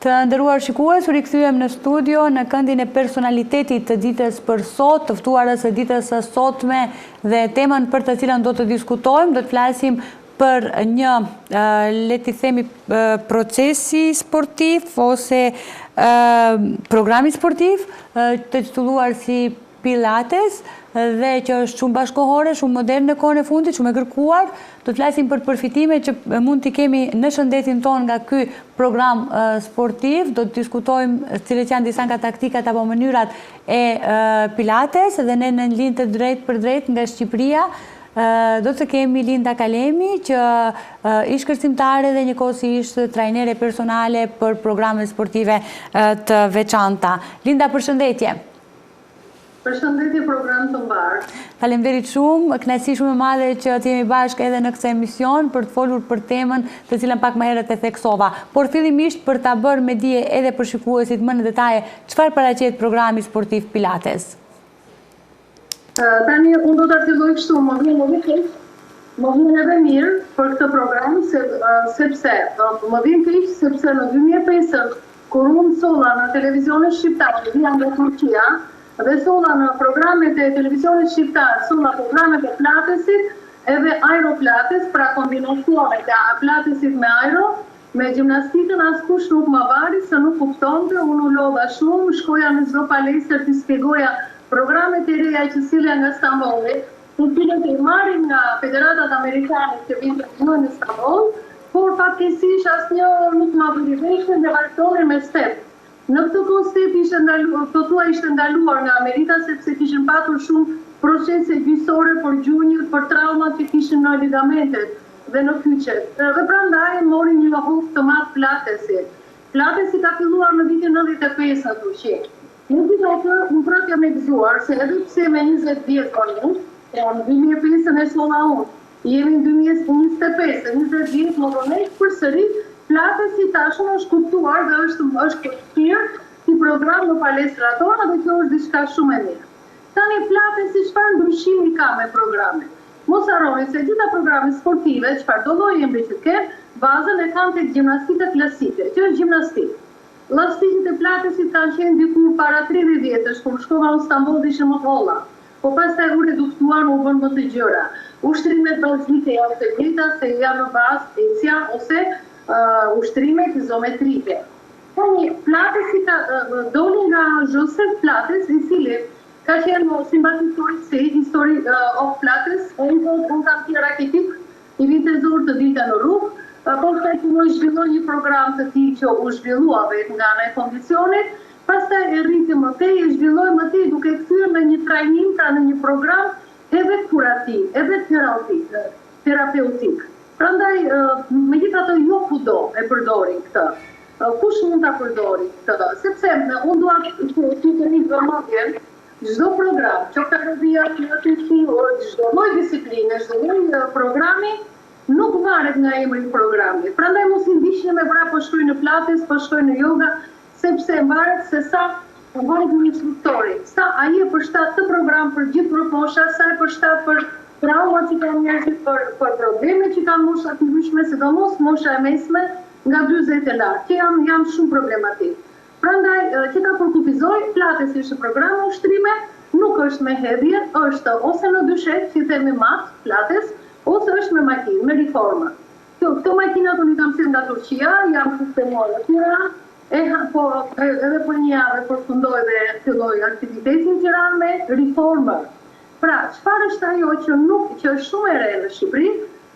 Të nderuar shikues, u rikthyem në studio në këndin e personalitetit të ditës për sot, të ftuarës së ditës së sotme dhe temën për të cilën do të diskutojmë, do të flasim për një, le të themi, procesi sportiv ose programi sportiv të titulluar si Pilates dhe që është shumë bashkohore, shumë modern në kohën e fundit, shumë e kërkuar. Do të flasim për përfitime që mund t'i kemi në shëndetin tonë nga ky program sportiv. Do të diskutojmë cilët janë disa nga taktikat apo mënyrat e Pilates dhe ne në linjë të drejt për drejt nga Shqipëria. Do të kemi Linda Kalemi, që ish kërcimtare dhe njëkohësisht trajnere personale për programe sportive të veçanta. Linda, përshëndetje. Përshëndetje, program të mbarë. Faleminderit shumë, kënaqësi shumë e madhe që të jemi bashkë edhe në këtë emision për të folur për temën të cilën pak më herët e theksova. Por fillimisht për ta bërë me dije edhe për shikuesit më në detaje, çfarë paraqet programi sportiv Pilates? Tani unë do ta filloj kështu, më vjen edhe mirë për këtë program sepse më vjen keq sepse në 2005 kur unë solla në televizionin shqiptar, vija nga Turqia, dhe solla në programet e televizionit shqiptar, solla programet e Pilatesit, edhe aeropilates, pra kombinacionet e Pilatesit me aero, me gjimnastikën askush nuk më vari, se nuk kuptonte, unë u lodha shumë, shkoja në çdo palestër të shpjegoja programet e reja që sillen nga Stambolli, të cilët i marrin nga Federatat Amerikane që vinë në Istanbul, por fatkeqësisht asnjë nuk më bëri veshën dhe vazhdonin me step. Në këtë koncept ishte ndaluar nga Amerika sepse kishin patur shumë procese gjyqësore për gjunjët, për traumat që kishin në ligamentet dhe në kyçet. Dhe prandaj mori një hub të madh Pilatesi. Pilatesi ka filluar në vitin 95 në Turqi. Në vitin atë unë prapë jam e gëzuar se edhe pse me 20 vjet unë, pra në 2005 e solla unë, jemi në 2025, 20 vjet më vonë përsëri Pilatesi tashmë është kuptuar dhe është përfshirë si program në palestrat tona dhe kjo është diçka shumë e mirë. Tani Pilatesi çfarë ndryshimi ka me programin? Mos harroni se gjitha programet sportive, çfarë do lloji embri që kenë, bazën e kanë tek gjimnastika klasike, që është gjimnastikë. Lastikët e Pilatesit kanë qenë dikur para 30 vjetësh, kur shkova në Stamboll ishin më të holla. Po pastaj u reduktuan, u bën më të gjëra. Ushtrimet bazike janë të njëjta, se janë në bazë ecja ose ushtrimet izometrike. Tani Pilatesi doli nga Joseph Pilates, i cili ka qenë simbas History of Pilates, unë kam qenë raketik, i vitezor të dita në rrugë, pastaj u zhvilloi një program të tij që u zhvillua vetë nga ana e kondicionit, pastaj e rriti më tej, e zhvilloi më tej duke kthyer në një trajnim, pra në një program edhe kurativ, edhe terapeutik. Prandaj, megjithatë jo kudo e përdorin këtë. Kush mund ta përdori këtë? Sepse unë dua të keni vëmendjen, çdo program, qoftë çdo lloj disipline, çdo lloj programi nuk varet nga emri i programit. Prandaj mos i ndiqni me vrap po shkruaj në Pilates, po shkruaj në yoga, sepse varet se sa varet një instruktori. Sa ai e përshtat të program për gjithë gruposha, sa e përshtat për traumat që kanë njerëzit, për problemet që kanë mosha të ndryshme, sidomos mosha e mesme nga 40 e lart, që janë shumë problematik. Prandaj, që ta përkufizoj, Pilatesi është program ushtrime, nuk është me hedhje, është ose në dyshet, që themi mat, Pilates, ose është me makinë, me reforma. Këto makinat unë i kam sjellë nga Turqia, janë sistemuar atyra, edhe për një javë përfundoi dhe filloi aktivitetin në Tiranë me reformer. Pra, çfarë është ajo që është shumë e re në Shqipëri?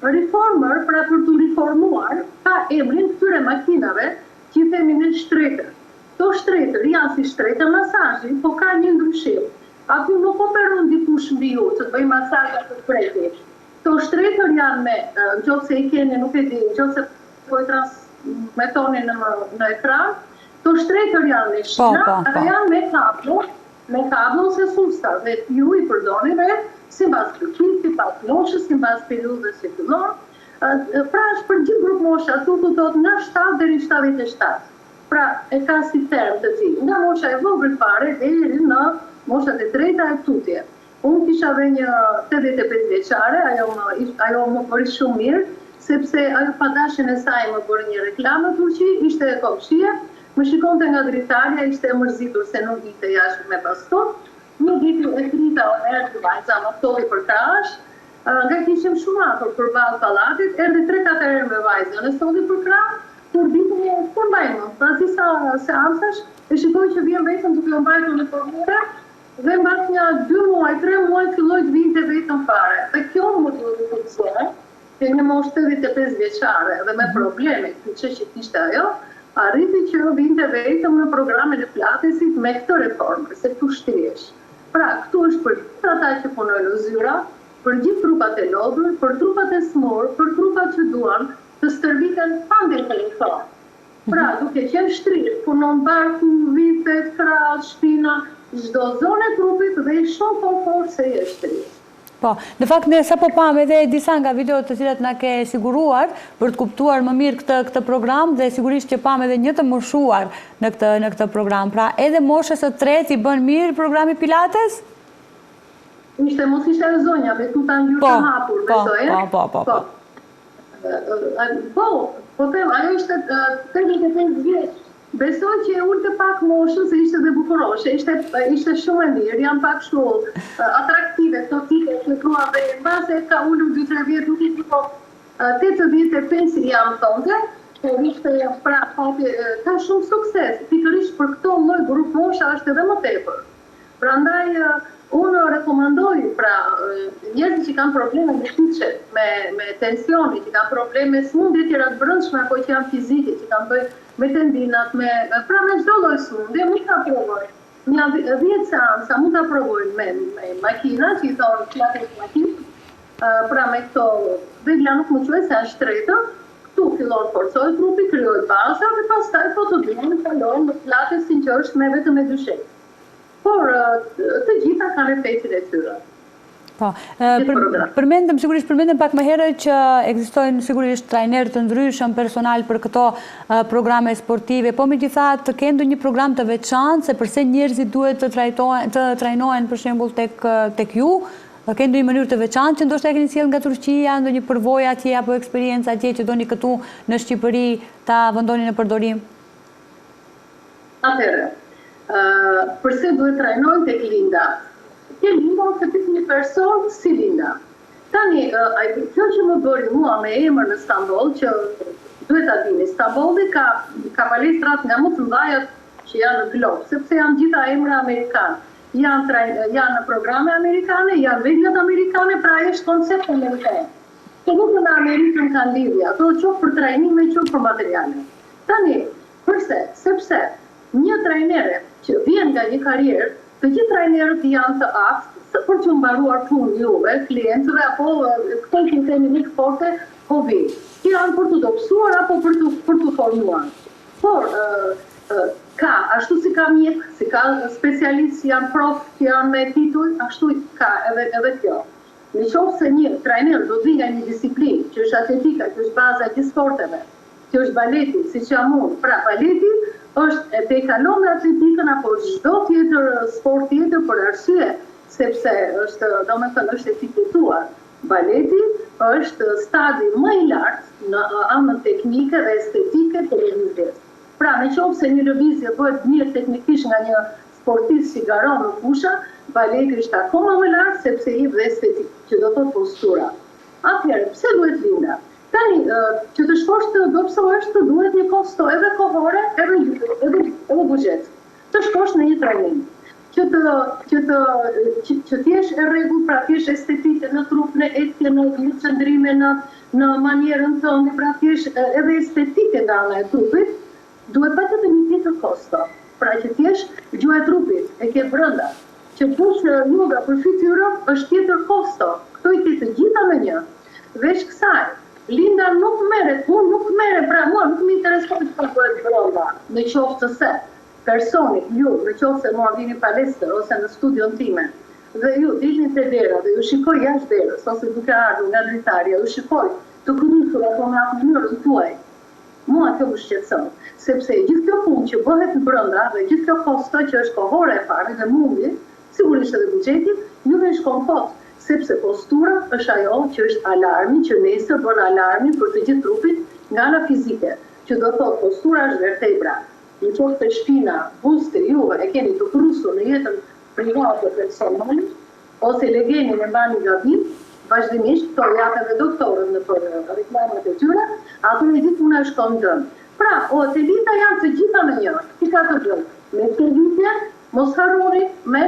Reformer, pra për të reformuar, ka emrin këtyre makinave që i themi ne shtretër. Këto shtretër janë si shtretër masazhi, po ka një ndryshim. Aty nuk operon dikush mbi ju, që të bëj masazh të shpejtë. Këto shtretër janë me, nëse i keni, nuk e di, nëse po i transmetoni në ekran, këto shtretër janë me shina, dhe janë me kablo ose susta, dhe ju i përdoni vetë, simbas kërkimit, sipas moshës, simbas periudhës që fillon. Pra është për gjithë grup mosha, tu thotë nga 7 deri 77. Pra e ka si term të tillë, nga mosha e vogël fare deri në moshat e treta e tutje. Unë kisha dhe një 85 vjeçare, ajo më bëri shumë mirë, sepse ajo pa dashjen e saj më bëri një reklamë në Turqi, ishte komshia, më shikonte nga dritarja, ishte e mërzitur se nuk vite jashtë me baston. Një ditë e trita o erdhi vajza më tolli për krash, nga kishim shumë afër përballë pallatit, erdhi 3-4 herë me vajzën, e solli për krah, kur ditën e mbajmë. Pas disa seansash, e shikoj që vjen vetëm duke u mbajtur në formule, dhe mbas një 2 muaj, 3 muaj filloi të vinte vetëm fare. Dhe kjo më duhet të kuptoj, që një moshë 85 vjeçare dhe me probleme, që kishte ajo, arriti që vinte vetëm në programin e Pilatesit me këtë reformë, se këtu shtrihesh. Pra, këtu është për gjithë ata që punojnë në zyra, për gjithë trupat e lodhur, për trupat e smur, për trupat që duan të stërviten pande telefon. Pra, duke qenë shtrirë, punon barku, vitet, krahas, shpina, çdo zonë e trupit dhe shumë komfort se je shtrirë. Po, në fakt ne sapo pam edhe disa nga videot të cilat na ke siguruar për të kuptuar më mirë këtë program dhe sigurisht që pam edhe një të moshuar në këtë program. Pra, edhe moshës së tretë i bën mirë programi Pilates? Mos ishte e zonja, me tuta ngjyrë të hapur, besoj. Po, ajo ishte 85 vjeç. Besoj që e ulte pak moshën se ishte dhe bukuroshe, ishte shumë e mirë, janë pak shumë atraktive, këto tipe që truave, në base ka ullu 2-3 vjetë, nuk ishte po 85 jam thonte, por ishte pra, ka shumë sukses, pikërisht për këto lloj grup mosha është edhe më tepër. Prandaj, unë rekomandoj, pra, njerëzit që kanë probleme me shqyqet, me tensioni, që kanë probleme smundje tjera të brendshme, apo që janë fizike, që kanë bëjë me tendinat, pra me çdo lloj smundje, mund ta provojnë. Një 10 seansa mund ta provojnë me makina, që i thonë Pilates makinë, pra me këto, vegla nuk më quaj se janë shtreta, këtu fillon forcoj trupi, krijoj baza dhe pastaj po të dinë kalojnë në Pilatesin që është me vetëm me dyshet. Por të gjitha kanë efektin e tyre. Po, përmendëm pak më herët që ekzistojnë sigurisht trajnerë të ndryshëm personal për këto programe sportive, po megjithatë ke ndonjë program të veçantë se përse njerëzit duhet të trajnohen për shembull tek ju? Ke ndonjë mënyrë të veçantë që ndoshta e keni sjellë nga Turqia, ndonjë përvojë atje apo eksperiencë atje që doni këtu në Shqipëri ta vendoni në përdorim? Atëherë, përse duhet trajnohen tek Linda? Ke Linda ose tek një person si Linda. Tani, kjo që më bëri mua me emër në Stamboll, që duhet ta dini, Stambolli ka palestrat nga më të mëdha që janë në glob, sepse janë gjitha emra amerikanë. Janë programe amerikane, janë veglat amerikane, pra është koncept amerikan. Që nuk në Amerikën kanë lidhje, ato qoftë për trajnime, qoftë për materiale. Tani, përse? Sepse një trajnere që vjen nga një karrierë, të gjithë trajnerët janë të aftë për të mbaruar punë juve, klientëve, apo këto që themi një forte hobi. Që janë për të dobësuar apo për të formuar. Por, ashtu si ka mjek, si ka specialist, si janë prof, që janë me titull, ashtu ka edhe kjo. Në qoftë se një trajner do të vi nga një disiplinë, që është atletika, që është baza e gjithë sporteve, që është baleti, si që jam unë, pra baleti, është e kalon me atletikën apo çdo tjetër sport tjetër për arsye, sepse është etiketuar. Baleti është stadi më i lartë në anën teknike dhe estetike të lëvizjes. Pra, në qoftë se një lëvizje bëhet mirë teknikisht nga një sportist që garon në fusha, baleti është akoma më lartë sepse i dhe estetik, që do thotë postura. Atëherë, pse duhet Linda? Tani, që të shkosh të dobësohesh të duhet një kosto edhe kohore, edhe buxhet. Të shkosh në një trajnim. Që t'jesh e rregull, pra t'jesh estetike në trup, në etje, në qëndrime, në manierën tënde, pra t'jesh edhe estetike nga ana e trupit, duhet patjetër një tjetër kosto. Pra që t'jesh gjuha e trupit, e ke brenda. Që push yoga për fytyrën është tjetër kosto. Këto i ke të gjitha me një. Veç kësaj, Linda nuk merret, unë nuk merret, pra mua nuk më intereson çfarë bëhet brenda, në qoftë se personi, ju, në qoftë se mua vini palestër ose në studion time, dhe ju dilni te dera dhe ju shikoj jashtë derës, ose duke ardhur nga dritarja, ju shikoj të kënisur apo me atë mënyrën tuaj. Mua kjo më shqetëson, sepse gjithë kjo punë që bëhet brenda dhe gjithë kjo kosto që është kohore e parë dhe mundi, sigurisht edhe buxheti, ju në shkon kot. Sepse postura është ajo që është alarmi, që nesër bën alarmi për të gjithë trupit nga ana fizike, që do thotë postura është vertebra. në qoftë të shpina, buste, juve e keni të krusur në jetën private personale, ose legeni në bani gabim, vazhdimisht, to jatë edhe doktorët në për reklamat e tyre, ato në ditë puna shkon dëmë. Pra, të lita janë të gjitha në një, si ka të gjënë, me të vitje, mos harroni me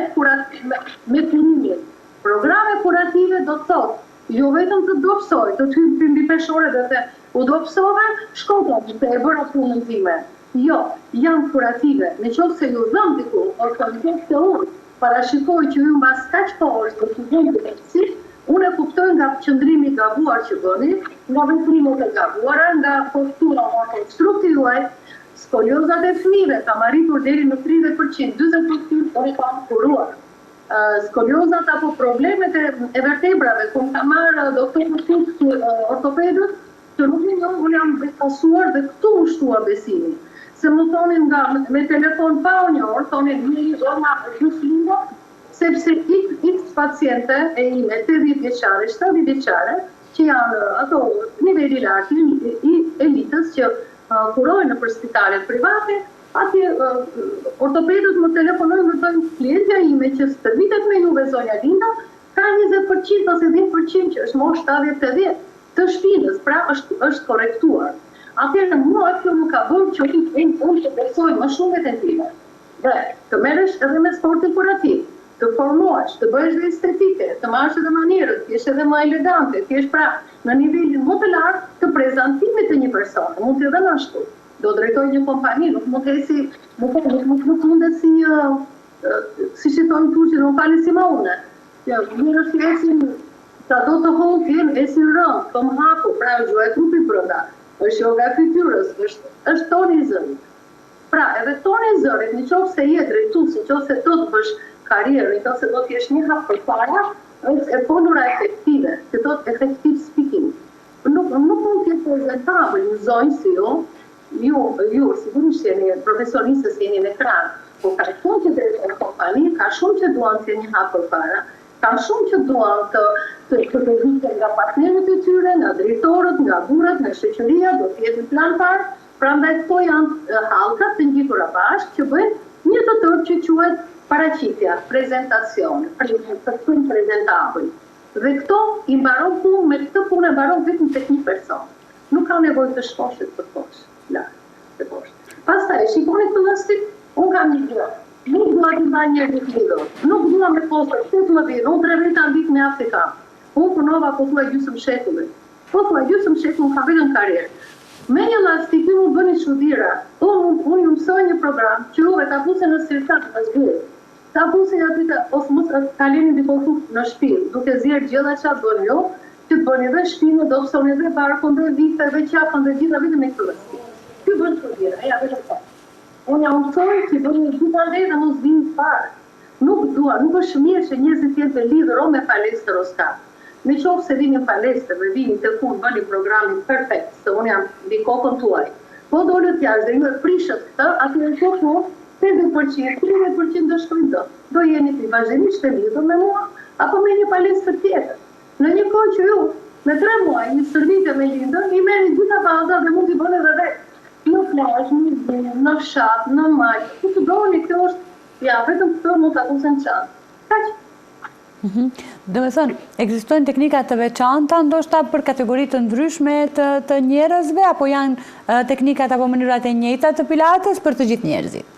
punimin. Programe kurative do të thotë, jo vetëm të dopsoj, të ty mbi peshore dhe të u dopsove, shkota të e bëra punën time. Jo, janë kurative, në qoftë se ju dhëm diku, ose në qoftë se unë, parashikoj që ju mbas kaq kohësh do të vjen të tërësisht, unë e kuptoj nga qëndrimi gabuar që bëni, nga veprimet e gabuara, nga postura nga konstrukti juaj, skoliozat e fëmijëve kam arritur deri në 30%, 40% kam kuruar. Skoliozat apo problemet e vertebrave, ku ka marrë doktorë ortopedët, që nuk unë jam befasuar dhe këtu më shtua besimi. Se më thonin nga me telefon pa o një orë, thonin një zona just lingo, sepse x paciente e ime, 80 vjeqare, 70 vjeqare, që janë ato nivelli lartë i elitës që kurojnë për spitalet private, atje ortopedët më telefonojnë dhe dojnë klientja ime që së të vitet me juve zonja Linda, ka 20% ose 10% që është moshë 70-80 të shpinës, pra është korektuar. Atëherë mua kjo nuk ka bërë që unë të besoj më shumë vetën time. Dhe të merresh edhe me sportin kurativ, të formohesh, të bëhesh dhe estetike, të marrësh edhe manierët, të jesh edhe më elegante, të jesh pra në nivelin më të lartë të prezantimit të një personi. Mund të edhe ashtu. Do drejtoj një kompani, nuk mund të esi, nuk mund të si që thonë turqi, nuk fali si ma une. Njërës që esin, sa do të honë të jenë, esin rëmë, të më hapu, pra gjua e trupi brënda, është yoga fytyrës, është toni i zërit. Pra, edhe toni i zërit, në qofë se je drejtus, në qofë se do të bësh karierë, në qofë se do të jesh një hapë për para, është e ponura efektive, që do të effective speaking. Nuk mund të jetë prezentabël në zonjë si ju, sigurisht jeni profesorisës jeni në ekran, po ka shumë që drejtë në kompani, ka shumë që duan të një hapë për para, ka shumë që duan të vite nga partnerët e tyre, nga drejtorët, nga burrat, nga shoqëria, do të jetë në plan parë, prandaj këto janë hallkat të ngjitura bashkë që bëjnë një të tërë që quhet paraqitja, prezentacion, prezentabël. Dhe këto i mbaron punë, me këtë punë e mbaron vetëm tek një person. Nuk ka nevojë të shkoshet për poshtë, të poshtë. Pastaj, shikoni këtë lastik, unë kam një gjë. Nuk dua të mbaj një lidhur. Nuk dua me postër 18, unë 3 veta në vit me Afrika. Unë punova po thua gjysmë shekullit. Po thua gjysmë shekull ka vetëm karrierë. Me një lastik ju më bëni çuditëra. Unë ju mësoj një program që juve ta pusë në sirkat të zgjuar. Ta pusë aty ose mos kaleni diku në shtëpi, duke zier gjëra çfarë bëni ju, që të bëni dhe shpinë, do pësoni dhe barkun dhe vite dhe qapën dhe gjitha vetëm me këtë lastik. Ky bën çuditëra, ja vetëm ta. Unë jam mësoj që bëni gjitha dhe mos vinë parë. Nuk është mirë që njerëzit jenë të lidhur o me palestër o s'ka. Në qoftë se vini në palestër dhe vini të punë bëni programin perfekt, se unë jam mbi kokën tuaj. Po dolët jashtë dhe ju e prishët këtë, atëherë kjo punë 50%, 30% do shkojnë do. Do jeni të vazhdimisht të lidhur me mua, apo me një palestër tjetër. Në një kohë që ju, me 3 muaj, një stërvitje me lindër, i merrni gjitha baza dhe mund t'i bëni edhe vetë. Në plazh, në zinë, në fshat, në mal, ku të doni, kjo është, ja, vetëm këtë mund të akusen qanë. Kaq? Dhe me thënë, ekzistojnë teknika të veçanta, ndoshta për kategoritë të ndryshme të njerëzve, apo janë teknikat apo mënyrat e njëjta të pilates për të gjithë njerëzit?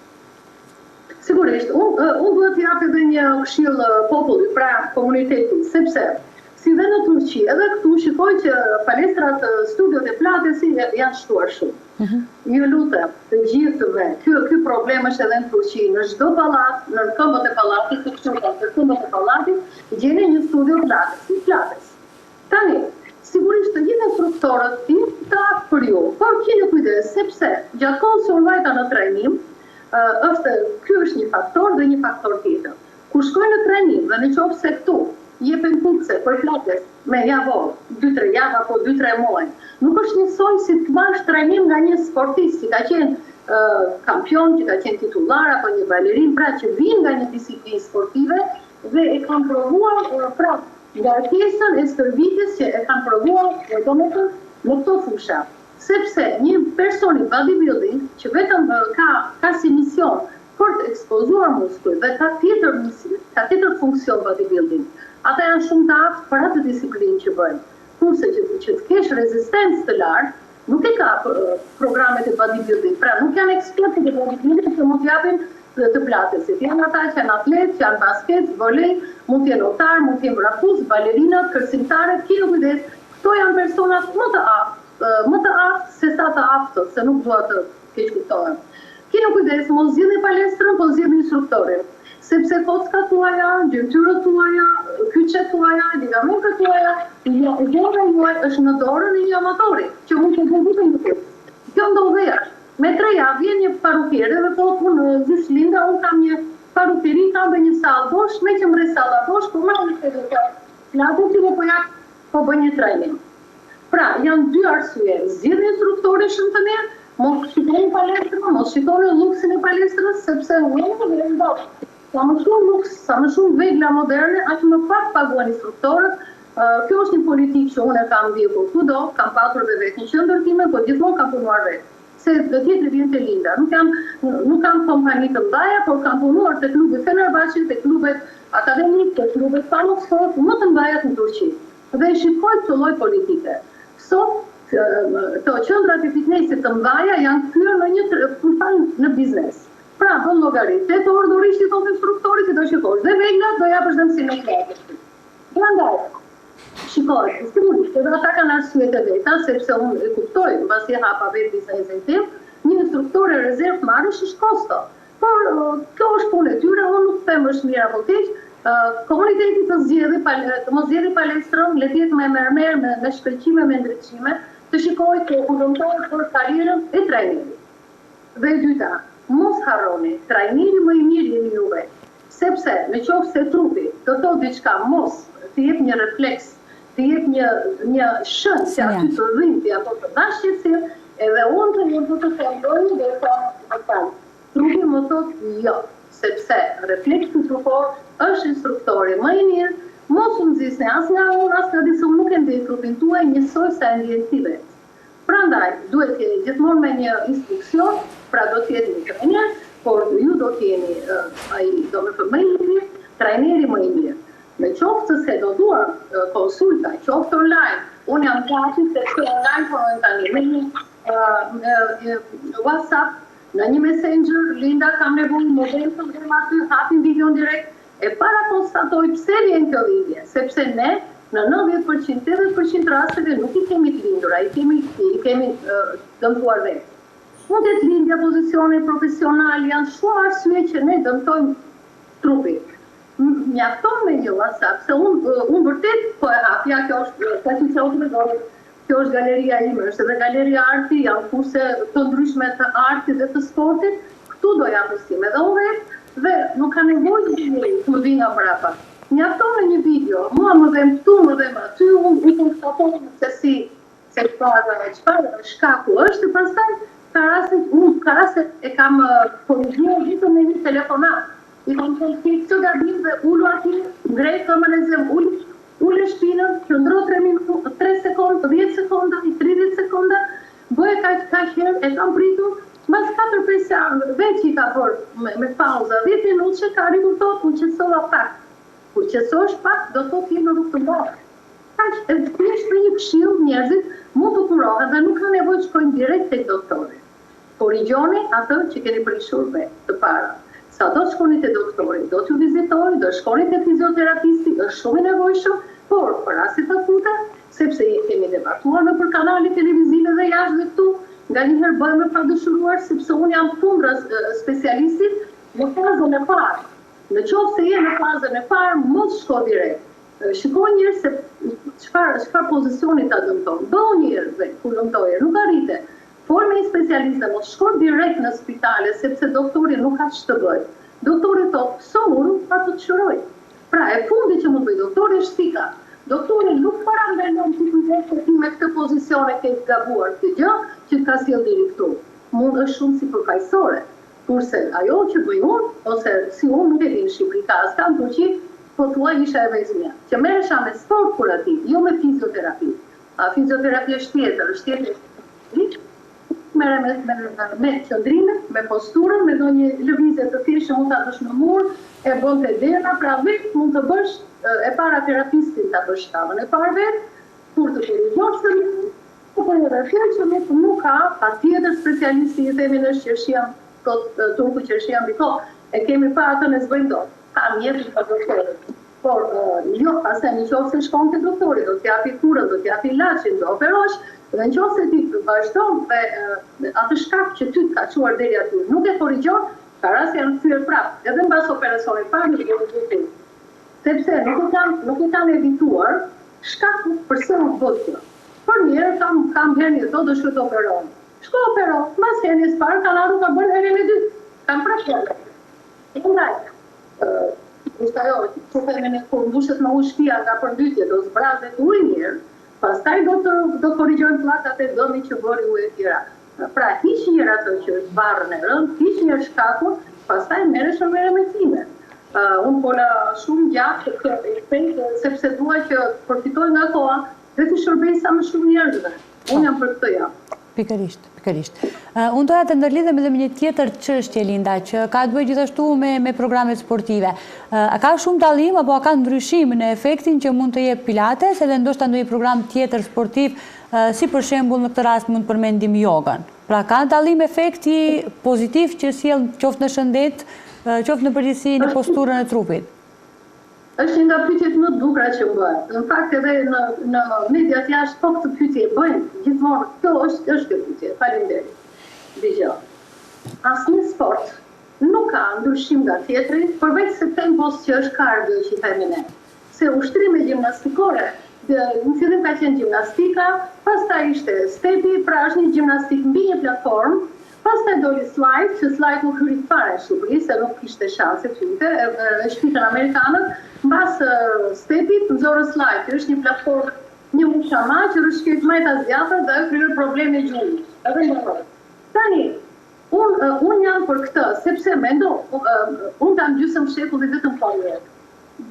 Sigurisht, unë duhet të jap edhe një këshill popullit, pra komunitetit, sepse si dhe në Turqi, edhe këtu shikoj që palestrat, studiot e pilatesit janë shtuar shumë. Ju lutem të gjithëve, ky problem është edhe në Turqi, në çdo pallat, në këmbët e pallatit, të këmbët e pallatit, gjeni një studio pilates. Tani, sigurisht të gjithë instruktorët janë të aftë për ju, por keni kujdes, sepse gjatë kohës që unë vajta në trajnim, ky është një faktor dhe një faktor tjetër. Kur shkoj në trajnim dhe në qoftë se këtu jepen kurse për pilates me javor, 2-3 javë apo 2-3 muaj. Nuk është njësoj si të marrësh trajnim nga një sportist që ka qenë kampion, që ka qenë titullar apo një balerin, pra që vinë nga një disiplinë sportive dhe e kanë provuar pra nga pjesën e stërvitjes që e kanë provuar domethënë në këto fusha. sepse një person i bodybuilding që vetëm ka si mision për të ekspozuar muskuj dhe ka tjetër funksion bodybuilding, ata janë shumë të aftë për atë disiplinë që bëjnë. Kurse që të kesh rezistencë të lartë, nuk e ka programet e bodybuilding, pra nuk janë ekspertë e bodybuilding që mund t'japin të platësit. Janë ata që janë atletë, që janë basket, volej, mund t'jenë lojtar, mund t'jenë vrapus, balerinat, kërcimtarët, kino kujdes, këto janë personat më të aftë se sa të aftët, se nuk dua të keq kuptohen. Kino kujdes, mos zgjidhni palestrën, po zgjidhni instruktorin. Sepse kockat tuaja, gjymtyrët tuaja, kyçet tuaja, ligamentet tuaja, gjëra juaj është në dorën e një amatori, që mund të bëjë një. Kjo ndodh jashtë. Me 3 javë vjen një parukiere dhe thotë unë zysh Linda, unë kam një parukeri, kam dhe një sallë bosh, me që mre salla bosh, po marrë një të platë që po bëj një trajnim. Pra, janë 2 arsye. Zgjidhni instruktorin shumë të mirë, mos shikoni palestrën, mos shikoni luksin e palestrës, sepse unë dhe ndodh. Sa më shumë luks, sa më shumë vegla moderne, aq më pak paguan instruktorët. Kjo është një politikë që unë e kam ndjekur kudo, kam patur dhe vetë një qendër time, po gjithmonë kam punuar vetë. Se të tjetër vjen te Linda. Nuk kam kompani të mëdha, por kam punuar te klubi Fenerbahçe, te klubet akademik, te klubet Panosport, më të mëdha në Turqi. Dhe shikoj këtë lloj politike. Sot këto qendrat e fitnessit të mëdha janë kthyer në biznes. Pra, bën llogaritë. 8 orë do rish ti thonë instruktorit që do shikosh. Dhe veglat do japësh dëmsinë në klasë. Prandaj, shikoj, sigurisht, edhe ata kanë arsyet e veta, sepse unë e kuptoj, mbasi hapa vetë biznesin tim, një instruktor e rezervë marrësh është kosto. Por kjo është punë e tyre, unë nuk them është mirë apo keq. Komuniteti të zgjedhë palestrën, le të jetë me mermer, me shpëlqime, me ndriçime, të shikojë të udhëtojë për karrierën e trajnerit. Dhe e dyta, mos harroni, trajneri më i mirë jeni juve, sepse në qoftë se trupi do të thotë diçka, mos të jep një refleks, të jep një shën që aty të dhimbje apo të dashje, edhe unë të të themdojnë dhe të trupi më thotë jo, sepse refleksi trupor është instruktori më i mirë, mos u nxisni as nga unë, as nga disë, nuk e ndjej trupin tuaj njësoj sa e ndjen ti vetë. Prandaj, duhet të jeni gjithmonë me një instruksion, pra do të jeni një trajner, por ju do të jeni më i mirë, trajneri më i mirë. Në qoftë se do duar konsulta, qoftë online, unë jam gati se që online punojnë tani me një WhatsApp, në një Messenger, Linda kam nevojë model të ndërm aty, hapim video direkt, e para konstatoj pse vjen kjo lidhje, sepse ne në 90%, 80% rasteve nuk i kemi të lindura, i kemi dëmtuar vetë. Mund të jetë lindja, pozicione profesionale, janë shumë arsye që ne dëmtojmë trupin. Mjafton me një WhatsApp, se unë vërtet po e hapja, kjo është galeria ime, është edhe galeria arti, janë kurse të ndryshme të arti dhe të sportit, këtu do jam mësim edhe unë dhe nuk ka nevojë të më vina mbrapa. Mjafton me një video, mua më dhem këtu, më dhem aty, unë konstatoj se çfarë shkaku është, pastaj ka raste e kam korrigjuar ditën me një telefonat. I kam thënë këtë gabim dhe ullu aty, ngrej këmën e zem, ullë shpinën, qëndro 3 sekundë, 10 sekonda, 30 sekonda, bëhe ka herë, e kam pritur, mas 4-5 janë, veç i ka bërë me pauza, 10 minutë që ka rritur tot, unë qësova pak. Kur qësosh pak, do të t'jim në rrugë të mbarë. E thjesht me një këshill njerëzit mund të kurohen dhe nuk ka nevojë të shkojnë direkt tek doktori. Korrigjoni atë që keni prishur vetë të para. Sa do të shkoni te doktori, do t'ju vizitojë, do shkoni te fizioterapisti, është shumë i nevojshëm, por për rastet akuta, sepse kemi debatuar nëpër kanale televizive dhe jashtë dhe këtu, nganjëherë bëhem e padëshuruar sepse unë jam kundra specialistit në fazën e parë. Në qoftë se je në fazën e parë, mos shko direkt. Shikoj njerëz se çfarë pozicioni ta dëmton. Bëu njerëz kur dëmtoje, nuk arrite. Por me një specialiste, mos shko direkt në spitale, sepse doktori nuk ka që të bëjë. Doktori thotë, pësonu, pa të të shëroj. Pra, e fundi që më bëjë doktori është stika. Doktori nuk parandalon të kujdes se ti me këtë pozicione ke gabuar këtë gjë, që ka sjell deri këtu. Mund është shumë si përfaqësore. Kurse ajo që bëj unë, ose si unë nuk e di në Shqipëri, ka as kam Turqi, po thua isha e vezmja. Që merresha me sport kurativ, jo me fizioterapi. Fizioterapia është tjetër, me qëndrimin, me posturën, me ndonjë lëvizje të thjeshtë mund ta bësh në mur, e bën te dera, pra vetë mund të bësh e para terapistin ta bësh shtavën e parë vetë, kur të korrigjosh të por edhe fjallë që nuk ka patjetër specialisti i themi në qershia, turku qershia mbiko, e kemi pa atë në zbëjmë do, ka mjetë pa doktorët. Por jo, pastaj në qoftë se shkon te doktori, do t'japi kurën, do t'japi ilaçin, do operosh, dhe në qoftë se ti vazhdon me atë shkak që ty ka çuar deri aty, nuk e korrigjon, ka rast janë kthyer prapë, edhe mbas operacionit parë nuk e korrigjon. Sepse nuk e kanë evituar shkakun pse nuk bëhet kjo. Por mirë, kam herë një do shkoj të operon. Shko opero, mas herës parë kanë ardhur ta bënë herën e dytë. Kam prapë. Prandaj, ishte ajo, që themi ne kur mbushet me ujë shtëpia nga përmbytje, do zbrazet ujë mirë, pastaj do korrigjojnë pllakat e dëmit që bëri uji e tjera. Pra, hiq njëra ato që është barrën e rënd, hiq një shkakun, pastaj merresh me remedime. Unë pola shumë gjatë sepse dua që përfitoj nga koha dhe të shërbej sa më shumë njerëzve. Unë jam për këtë jam. Pikërisht. Unë doja të ndërlidhem edhe me një tjetër çështje, Linda, që ka të bëjë gjithashtu me programet sportive. A ka shumë dallim apo a ka ndryshim në efektin që mund të jep pilates edhe ndoshta ndonjë program tjetër sportiv, si për shembull në këtë rast mund përmendim jogën. Pra ka dallim efekti pozitiv që sjell qoftë në shëndet, qoftë në përgjithësi në posturën e trupit. Është një nga pyetjet më të bukura që bëhen. Në fakt edhe në mediat jashtë po këtë pyetje bëjnë gjithmonë. Kjo është kjo pyetje. Faleminderit. Dgjoj. Asnjë sport nuk ka ndryshim nga tjetri, përveç se tempos që është kardio që themi ne. Se ushtrime gjimnastikore, në fillim ka qenë gjimnastika, pastaj ishte stepi, pra është një gjimnastik mbi një platformë. Pastaj doli slide, që slide nuk hyri fare në Shqipëri, se nuk kishte shanse të hyte, e shpitën amerikanët. Mbas stepit, nxorën slide, që është një platformë, një mushama që rishket majta zjatër dhe kryer probleme gjuhë. Edhe në tani, unë jam për këtë, sepse mendo, unë kam gjysmë shekulli vetëm karrierë.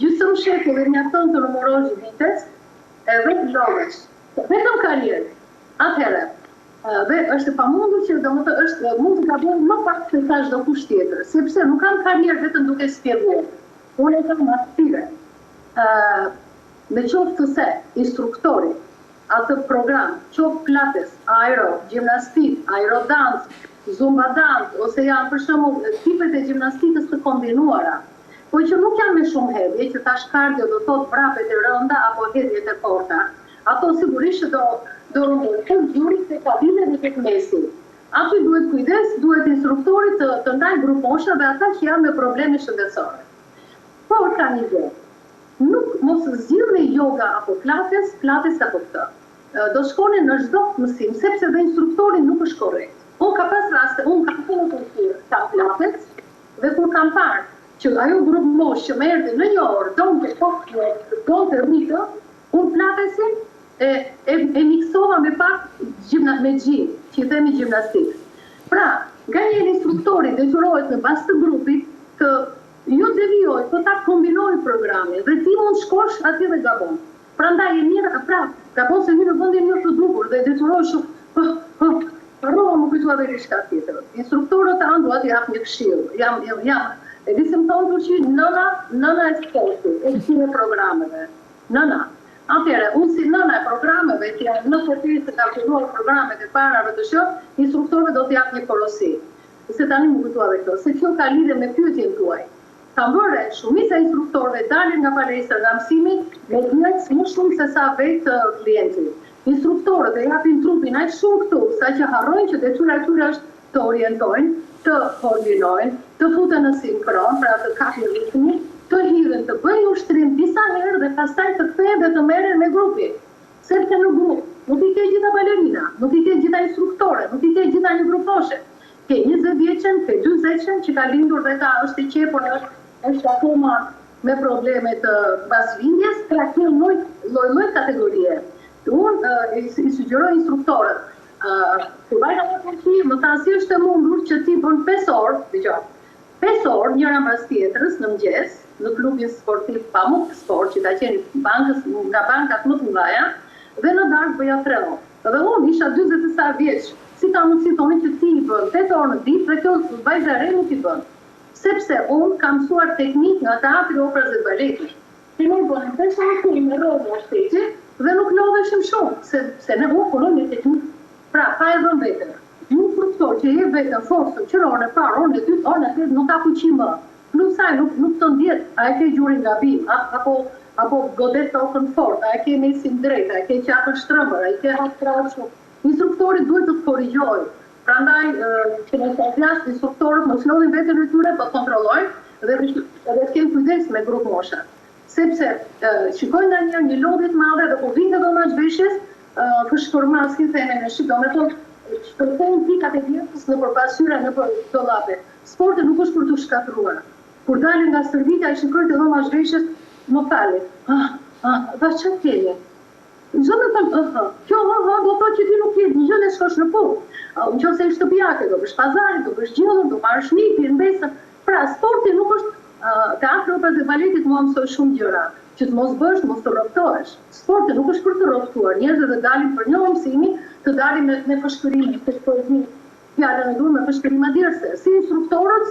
Gjysmë shekulli mjafton të numërosh vites, e vetë lodhesh. Vetëm karrierë. Atëherë, dhe është e pamundur që mund të gabojnë më pak se sa çdo kush tjetër, sepse nuk kam karrierë vetëm duke sqaruar. Unë kam aftësire. Me qoftë se instruktori, atë program, qoftë pilates, aero, gjimnastik, aerodans, zumba dans, ose janë për shembull tipet e gjimnastikës të kombinuara, po që nuk janë me shumë hedhje, që tash kardio do thotë vrapet e rënda apo hedhjet e forta, ato sigurisht do rëndojnë të gjurit të kabine dhe të mesi. Aty duhet kujdes, duhet instruktorit të ndaj gruposha dhe ata që janë me probleme shëndetësore. Por ka një gjë. Nuk mos zgjidhni yoga apo pilates apo këtë. Do shkoni në çdo mësim, sepse dhe instruktori nuk është korrekt. Unë ka pas raste, unë kam qenë në Turqi, kam pilates, dhe kur kam parë që ajo grup moshë që më erdhi në një orë, donte rritë, unë pilatesin e miksova me pak me gjim, që i themi gjimnastik. Pra, nga një instruktori detyrohet në bazë të grupit të jo devijoj, po ta kombinoj programin dhe ti mund shkosh atje dhe gabon. Prandaj e mirë, gabon se një në vendin një të duhur dhe detyrohet shumë, rroha më kujtua dhe rishka tjetër. Instruktorët anë duhet i hap një këshill. E di se më thonë për që nëna e sportit, e kësime programeve. Nëna. Atëherë, unë si nëna e programeve, që janë në përtiri se ka filluar programet e para RTSH, instruktorëve do t'jap një porosi. Se tani më kujtua dhe këto, se kjo ka lidhje me pyetjen tuaj. Kam bërë shumica instruktorëve dalin nga palestra nga mësimi me dhjetës më shumë se sa vetë klientit. Instruktorët e japin trupin aq shumë këtu, sa që harrojnë që detyra e tyre është të orientojnë, të koordinojnë, të futen në sinkron, pra të kapin ritmin, të hidhen, të bëjnë ushtrim disa herë dhe pastaj të kthehen dhe të merren me grupin. Sepse në grup nuk i ke gjitha balerina, nuk i ke gjitha instruktore, nuk i ke gjitha një gruposhe. Ke 20 vjeçën, ke 40 vjeçën që ka lindur dhe ka është i qepur, është akoma me probleme të basvindjes, pra kjo lloj kategorie. Unë i sugjeroj instruktorët, të bajnë në Turqi, më thanë si është e mundur që ti bën 5 orë, dëgjoj, 5 orë njëra mbas tjetrës në mëngjes, në klubin sportiv Pamuk Sport, që ka qenë nga bankat më të mëdha, dhe në darkë bëja 3 orë. Dhe unë isha 20 sa vjeç, si ka mundësi thoni që ti i bën 8 orë në ditë dhe kjo vajza e re nuk i bën. Sepse unë kam mësuar teknikë nga teatri, operës dhe baletit. Që ne bënim personalitet me rroba e shtetit dhe nuk lodheshim shumë, se ne unë punoj me teknikë. Pra, pa e dhënë vetën. Nuk përktor që je vetën forcën, që orën e parë, orën e dytë, orën e tretë, nuk ka fuqi më. Plus saj, nuk të ndjet, a e ke gjurin gabim, apo godet tokën fort, a e ke mesin drejt, a e ke qafën shtrëmbër, a e ke hatë krahë shumë. Instruktori duhet të të korrigjojë. Prandaj, që në të flasë, instruktorët mos lodhin vetën e tyre, po kontrollojnë dhe të kenë kujdes me grup mosha. Sepse shikojnë nga një lodhje të madhe dhe po vinë do ma zhveshjes, fëshkërmasin theme në Shqip, do me thonë, shpërthejnë pikat e vjetës në përpasyra në për dollape. Sportet nuk është për të shkatruar. Kur dalin nga stërvitja i shikojnë të dhoma zhveshjes, më falit. Dhe që keni? Gjë me thëmë, kjo do të që ti nuk jetë, një gjë në shkosh në punë. Në që se i shtëpjake, do bësh pazarit, do bësh gjillën, do marrë shnipi, në besën. Pra, sporti nuk është, teatri, opera dhe baletit mua mësoj shumë gjëra, që të mos bësh, mos të rroftohesh. Sporti nuk është për të rroftuar, njerëzit dhe dalin për një mësimi, të dalin me fëshkërim, të shpojtni fjallën e duhe me fëshkërim adirëse, si instruktorët,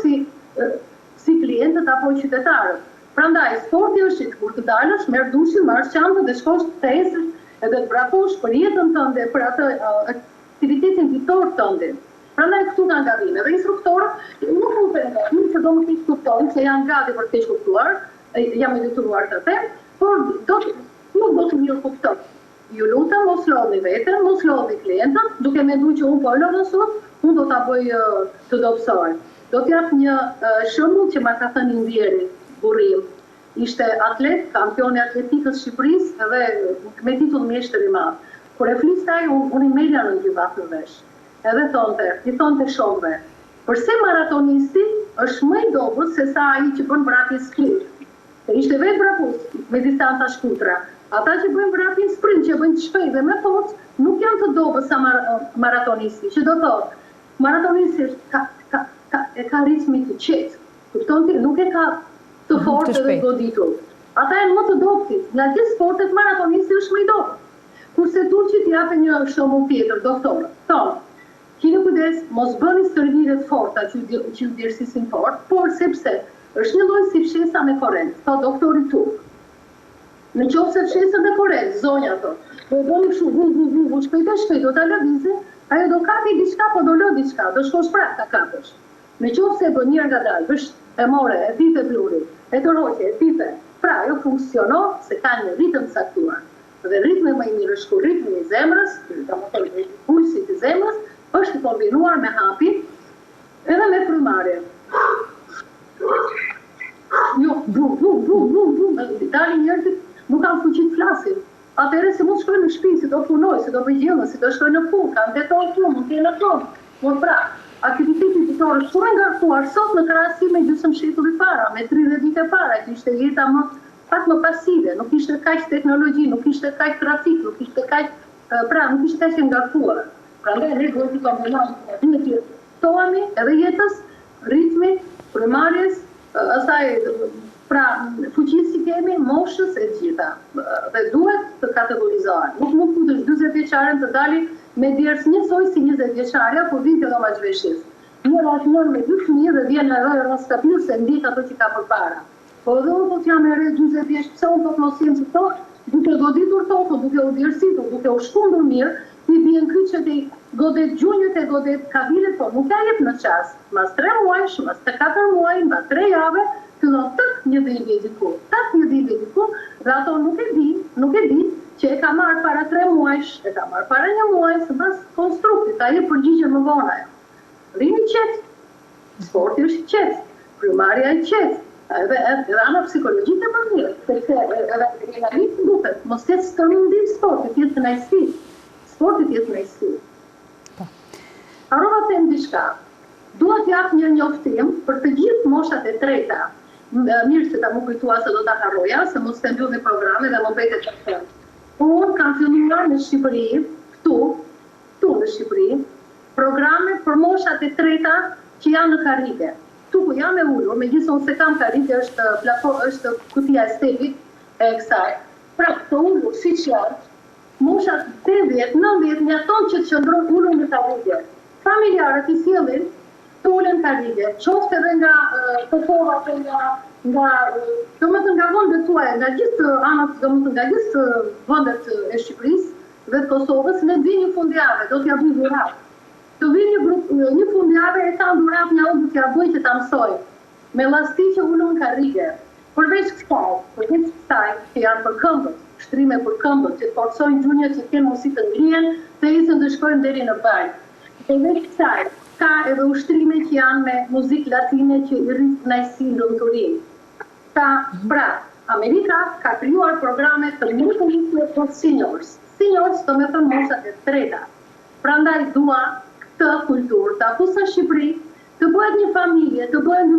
si klientët apo qytetarët. Prandaj, sporti është që kur të dalësh, merë dushin, marrë qantën dhe shkosh të esësh edhe të brakosh për jetën tënde, për atë aktivitetin ditor tënde. Prandaj këtu nga gabime. Dhe instruktorët nuk mund të ngabim, që do më të kuptojnë, se janë gati për të kuptuar, jam e detyruar të them, por nuk do të mirë kuptojnë. Ju lutem, mos lodhni vetën, mos lodhni klientën, duke menduar që unë po lodhën sot, unë do ta bëj të dobësoj. Do t'jap një shembull që ma ka thënë Indieri Burrim. Ishte atlet, kampioni atletikës Shqipërisë dhe me titull mjeshtër i madh. Kur e flistaj, unë i media në gjyvat në vesh. Edhe i thonte shokëve, përse maratonisti është më i dobët se sa ai që bën vrapje sprint. Se ishte vetë vrapus me distanca shkurtra. Ata që bëjnë vrapje sprint, që bëjnë të shpejt dhe me forcë, nuk janë të dobët sa maratonisti. Që do thotë, maratonisti ka ritmi të qetë. Kupton ti, nuk e ka të fortë dhe goditur. Ata janë më të dobëtit. Nga gjithë sportet maratonisti është më i dobët. Kurse turqit japin një shembull tjetër, doktorët. Thonë, keni kujdes, mos bëni stërvitje të forta që ju djersisin fort, por sepse është një lloj si fshesa me korrent, thotë doktori Turk. Në qoftë se fshesa me korrent, zonja thotë, do bëni kështu, shpejt, do ta lëvizë, ajo do kapi diçka, po do lë diçka, do shkosh prap ta kapësh. Në qoftë se bën një ngadalë, vesh e more, e pipe blurin, e tërhoqe, e pipe, pra ajo funksionon se ka një ritëm saktuar. Dhe ritmi më i mirë është kur ritmi i zemrës, pulsit i zemrës, është kombinuar me hapin edhe me frymarrje. Jo, dalin njerëzit, nuk kanë fuqi të flasin. Atëherë se mund të shkojnë në shtëpi, si do punoj, si do bëj gjëra, si do shkojnë në punë, kanë deton punë, mund të jenë në punë. Mund pra, aktiviteti ditor është shumë ngarkuar sot në krahasim me gjysmë shekulli para, me 30 vite para, që ishte jeta pak më pasive, nuk ishte kaq teknologji, nuk ishte kaq trafik, nuk ishte kaq ngarkuar. Prandaj ne duhet të kombinojmë në të tohemi edhe jetës, ritmit, frymarrjes, asaj pra fuqisë që kemi, moshës e gjitha. Dhe duhet të kategorizohen. Nuk mund futesh 40 vjeçaren të dalin me djers njësoj si 20 vjeçarja, po vinë të dhoma zhveshjes. Njëra është nën me 2 fëmijë dhe vjen edhe rrostapir se ndjek ato që ka përpara. Po dhe unë po t'jam e re 20 vjeç, pse unë po të mos jem që to, duke goditur tokë, duke u djersitur, duke u shkundur mirë, ti bjen kyçet e godet gjunjët e godet kabilet, po nuk ja jep në qas. Mas 3 muajsh, mas 4 muaj, mas 3 jave, fillon tëk një dhimbje diku. Dhe ato nuk e di që e ka marrë para 3 muajsh, e ka marrë para 1 muaj, se pas konstruktit, a je përgjigje më vona. Rini qetë, sporti është qetë, frymarrja e qetë, edhe ana psikologjike e përmirë, sepse edhe realisht duket, mos jetë stërmundim sportit, jetë kënaqësi. Sportit jetë kënaqësi. Harrova të them diçka. Dua të jap një njoftim për të gjithë moshat e treta. Mirë se ta më kujtua se do ta harroja, se mos të mbyll në programe dhe më mbetet të them. Unë kam filluar në Shqipëri, këtu në Shqipëri, programe për moshat e treta që janë në karrige. Tu ku jam e ullur, me gjithë unë se kam karrige, është kutia e stepit e kësaj. Pra, të ullur, si që janë, moshat 80-90 mjafton që të qëndron ulur në karrige. Familjarët i sjellin të ulen karrige, qoftë edhe nga Kosova, nga vendet tuaja, nga gjithë anët, nga gjithë vendet e Shqipërisë dhe të Kosovës, ne të vinë një fundjavë, do t'ja bëj dhuratë. Të vinë një fundjavë e ta dhuratë nga unë do t'ja bëj që ta mësoj, me lasti që ulun karrige. Përveç kësaj, që janë për këmbët, shtrime për këmbët, që të forcojnë gjunjët që të kenë mundësi të ngrihen, të isën të shkojnë deri në banjë. Përveç kësaj, ka edhe ushtrime që janë me muzikë latine që i rritë kënaqësi në lumturinë. Pra, Amerika ka krijuar programe të mirë për seniors. Seniors do me thënë moshat e treta. Prandaj dua këtë kulturë të akusë në Shqipëri, të bëhet një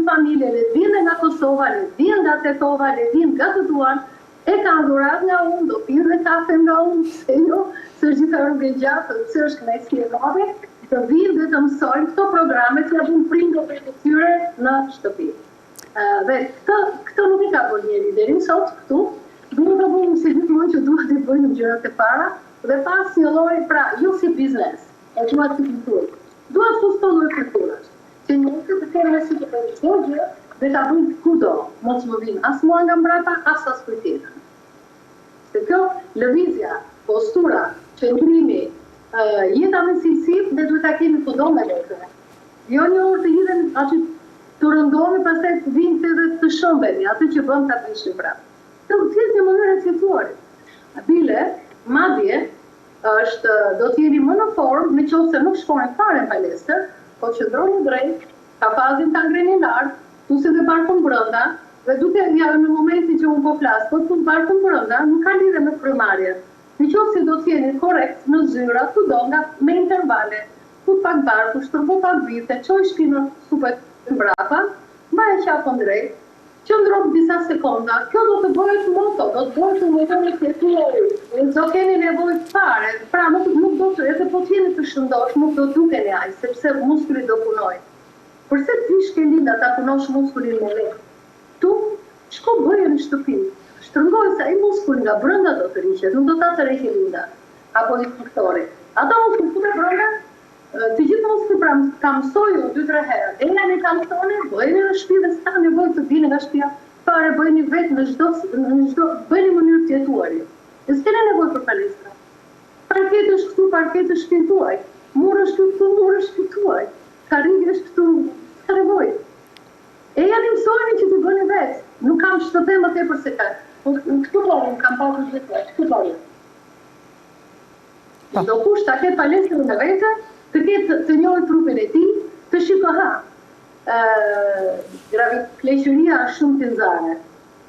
familje, le vinë nga Kosova, le vinë nga Tetova, le vinë nga të duan, e kanë dhurat nga unë, do pinë dhe kafe nga unë, se jo, se është gjitha rrugë e gjatë, se është kënaqësi e madhe, të vinë dhe të mësojnë këto programe që ja bën prindërve të tyre në shtëpi. Dhe këtë nuk i ka bërë njeri deri sot këtu, duhet të bëjmë si gjithmonë që duhet të bëjmë gjërat e para, dhe pas një lloj, pra, jo si biznes, e duhet si kulturë. Duhet të lloj kulturash. Që njëse të kërë si të përgjë dhe të bëjnë kudo, mos më vinë as mua nga mbrapa, as kujtjetën. Se kjo lëvizja, postura, qëndrimi, jeta me cilësit dhe duhet ta kemi kudo me vete. Jo një orë të hidhen aty të rëndohemi, pastaj të vinë të dhe të shëmbemi, aty që bëm të apishim prapë. Të tjetë një mënyrë të jetuarit. Bile, madje, do t'jeni më në formë, me qoftë se nuk shkojnë fare në palestër, po që ndroni drejt, ka fazin të ngreni lartë, tu se dhe barkën brënda, dhe duke në momentin që unë po flasë, po të barkën brënda, nuk ka lidhe me frymarrje. Në qoftë se do t'jeni korekt në zyra, kudo nga me intervale, ku pak barku, shtërbo pak vite, qoj shpinë supet mbrapa, ma e qapën drejt, qëndron disa sekonda, kjo do të bëhet moto, do të bëhet të motor e kjetuari, do keni nevojë fare, pra nuk do të, edhe po t'jeni të shëndosh, nuk do dukeni aj, sepse muskuli do punoj. Përse të vish ke linda ta punosh muskulin me vetë? Tu, shko bëje në shtëpi, shtrëngoj se ai muskull nga brenda do të rriqet, nuk do ta tërheqë linda, apo instruktori. Ata muskull e brenda, të gjithë muskull pra ka mësoju 2-3 herë, e janë i ka mësone, bëjni në shtëpi dhe s'ka nevojë të vini nga shtëpia, fare bëjni vetë në çdo bëjni mënyrë të jetuarit. E s'keni nevojë për palestra. Parket është këtu, parket është shtëpinë tuaj. Mur është këtu, mur është shtëpinë tuaj. Karrige është këtu, s'ka nevojë. E janë mësojnë që të bëni vetë. Nuk kam që të them më tepër se ka. Këtu bëjnë, kam pasur gjithë, këtu bëjnë. Do kush ta ketë palestrën me vete, të ketë të njohë trupin e tij, të shiko pleqëria është shumë tinzare.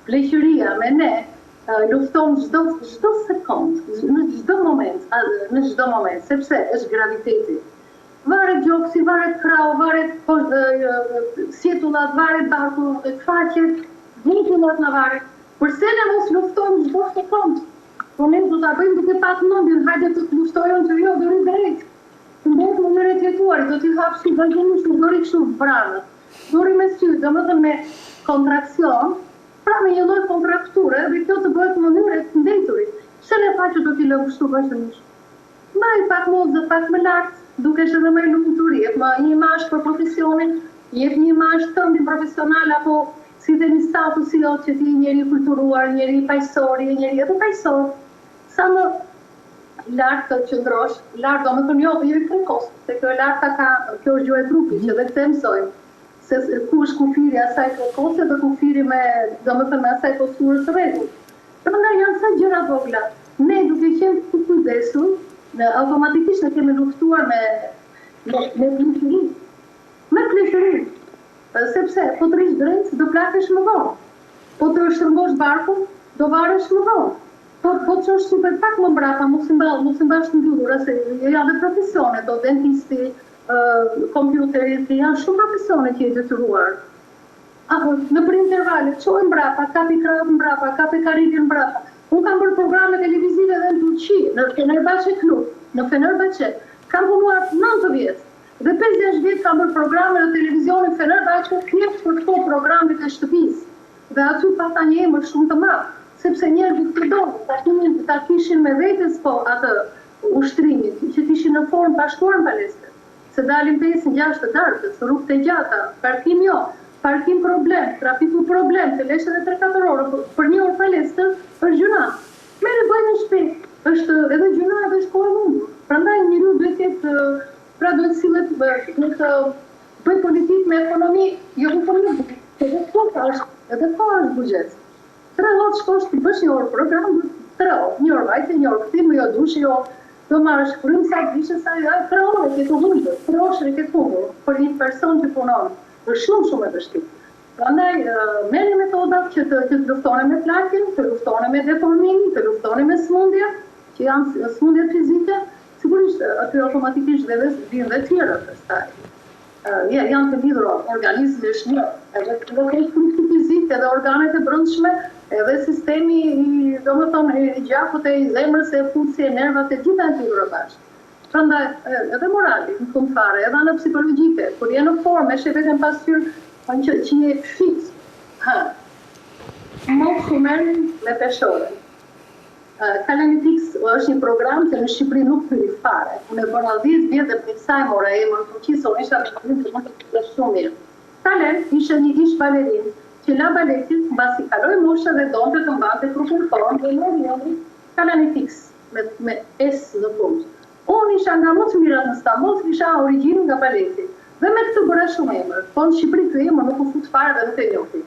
Pleqëria me ne lufton çdo sekond, në çdo moment, sepse është graviteti. Varet gjoksi, varet krau, varet sjetullat, varet barku, faqet, vjetullat në varet. Përse ne mos luftojmë çdo sekond? Po ne do ta bëjmë duke pas mendjen, hajde të luftojmë që jo deri drejt. Ndër mënyrë të jetuarit, do t'i hapësh vazhdimisht në dori kështu branët. Dori me sy, domethënë me kontraksion, pra me një lloj kontrakture, dhe kjo të bëhet mënyrë të ndeturit. Pse ne faqet do t'i lëmë kështu vazhdimisht? Mbaj pak mozë, pak më lart, dukesh edhe më lumturi, jep një imazh për profesionin, jep një imazh tëndin profesional apo si dhe një statusi jo që ti njeri kulturuar, njeri paqësor, njeri edhe paqësor. Sa më lartë të qëndrosh, lartë do më thënë jo i prekos, se kjo larta kjo është gjuhë e trupit, që dhe këtë mësojmë, se ku është kufiri asaj prekose dhe kufiri me, do më thënë me asaj posturës të rregull. Prandaj janë sa gjëra vogla. Ne duke qenë të kujdesur, automatikisht ne kemi luftuar me pleqëri. Me pleqëri. Sepse po të rish drejt, do plakesh më vonë. Po të shtrëngosh barkun, do varesh më vonë. Po që është super pak më mbrapa, mos i mbash të mbyllura, se janë dhe profesione, do dentisti, kompjuterit, janë shumë profesione që i detyruar. Apo, në për intervale, qojnë mbrapa, kapi krahët mbrapa, kapi karrikin mbrapa. Unë kam bërë programe televizive dhe në Turqi, në Fenerbahçe Klub, në Fenerbahçe. Kam punuar 9 vjetë. Dhe 5-6 vjetë kam bërë programe në televizionin Fenerbahçe, thjesht për këto programet e shtëpisë. Dhe aty pata një emër shumë të madh. sepse njerëzit të donë, ta kishin me vetes po atë ushtrimit, që t'ishin në formë bashkuar në palestër. Se dalin 5-6 të darkës, rrugët e gjata, parkim jo, parkim problem, trafiku problem, të leshe dhe 3-4 orë, për një orë palestër, është gjuna. Mere bëjnë në shpejt, është edhe gjuna edhe është kohë mundur. Prandaj njëri duhet jetë, pra duhet sillet në të bëj politik me ekonomi, jo në politik, edhe kohë është bugjet. 3 orë shkosh të bësh një orë program, 3 orë, një orë vajte, një orë këtim, jo dushi, jo do marrë shkërim sa të vishe sa, 3 orë e këtë hundur, 3 orë e këtë hundur, për një person që punon, është shumë e vështirë. Prandaj, merrni metodat që të luftoni me plakin, të luftoni me deformimin, të luftoni me smundje, që janë smundje fizike, sigurisht aty automatikisht dhe vinë dhe tjera pastaj. Janë të lidhur organizmi është një, edhe konstrukti fizik, edhe organet e brendshme, edhe sistemi i gjakut e i zemrës e fuqësi e nervat e gjitha të lidhura bashkë. Prandaj, edhe morali, në fund fare, edhe anë psikologjike, kur je në formë, e sheh veten pasqyrë që je fit, mos u merrni me peshore. Kalenitix është një program që në Shqipëri nuk hyri fare. Unë e bëra 10 vjet dhe për kësaj mora emër fuqisë, unë isha me të shumë mirë. Kalen ishte një ish balerin, që la baletit, mbasi kaloi mosha dhe donte të mbante trupin tonë, dhe mori Kalenitix, me S në fund. Unë isha nga më të mirat në Stamboll, isha origjinën nga baleti. Dhe me këtë bëra shumë emër, po në Shqipëri këtë emër nuk u fut fare dhe nuk e njohti.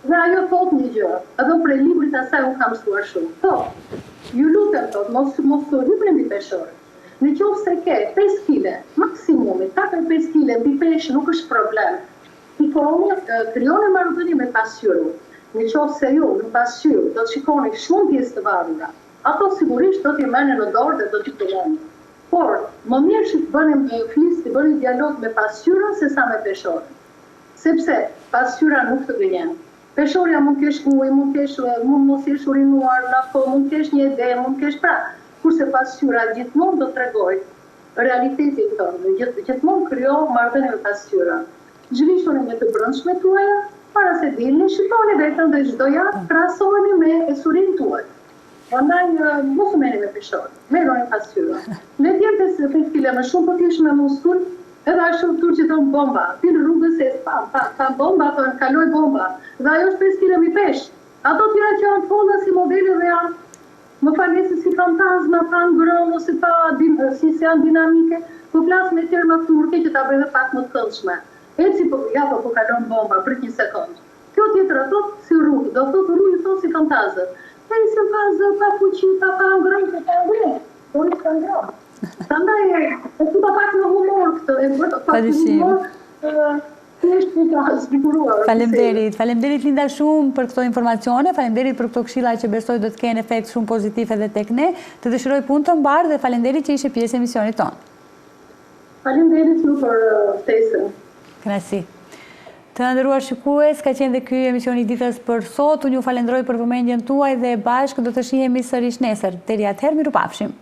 Dhe ajo thot një gjë, edhe prej librit asaj unë kam mësuar shumë. Thot, ju lutem thot, mos të hypni mbi peshore. Në qoftë se ke 5 kg, maksimumi 4-5 kg mbi peshë nuk është problem. Krijoni marrëdhënie me pasqyrën. Në qoftë se ju në pasqyrë do të shikoni shumë pjesë të varura, ato sigurisht do t'i merrni në dorë dhe do t'i përdorni. Por, më mirë që të bëni dialog me pasqyrën se sa me peshorën. Sepse pasqyra nuk të gënjen. Peshorja mund kesh ujë, mund mos jesh urinuar, mund kesh një ide, mund kesh pra. Kurse pasqyra gjithmonë do të tregoj realitetin tonë, gjithmonë krijo marrëdhënie me pasqyrën. Zhvishoni me të brendshme tuaja, para se dilni, shikoni vetën dhe çdo javë krahasoheni me esurin tuaj. Prandaj mos u merrni me peshorë, merroni pasqyrën. Ne tjerë se 5 kg më shumë po tish me muskull, edhe ashtu tur që thon bomba, ti në rrugës e pa bomba, thon kaloj bomba. Dhe ajo është 5 kg mi pesh. Ato tjera që janë fonda si modele dhe janë, më falni si fantazma, pa ngrohtë ose si janë dinamike, po flas me terma turke që ta bëjë pak më të këndshme. Eci po kalon bomba për 1 sekond. Kjo tjetër ato si rrugë, do thotë rrugë thon si fantazët. E si fazë, pa fuqi, pa ngrënë, pa ngrënë, por i ka ngrënë. Prandaj, e ku pa pak në humor këtë, e bërë pak në humor, thjesht një ka zbikuruar. Faleminderit Linda shumë për këto informacione, faleminderit për këto këshilla që besoj do të kenë efekt shumë pozitiv edhe tek ne, të dëshiroj punë të mbarë dhe faleminderit që ishe pjesë e emisionit tonë. Faleminderit ju për ftesën. Kënaqësi. Të nderuar shikues, ka qenë dhe ky emisioni i ditës për sot. Unë ju falenderoj për vëmendjen tuaj dhe bashkë do të shihemi sërish nesër. Deri atëherë, mirupafshim.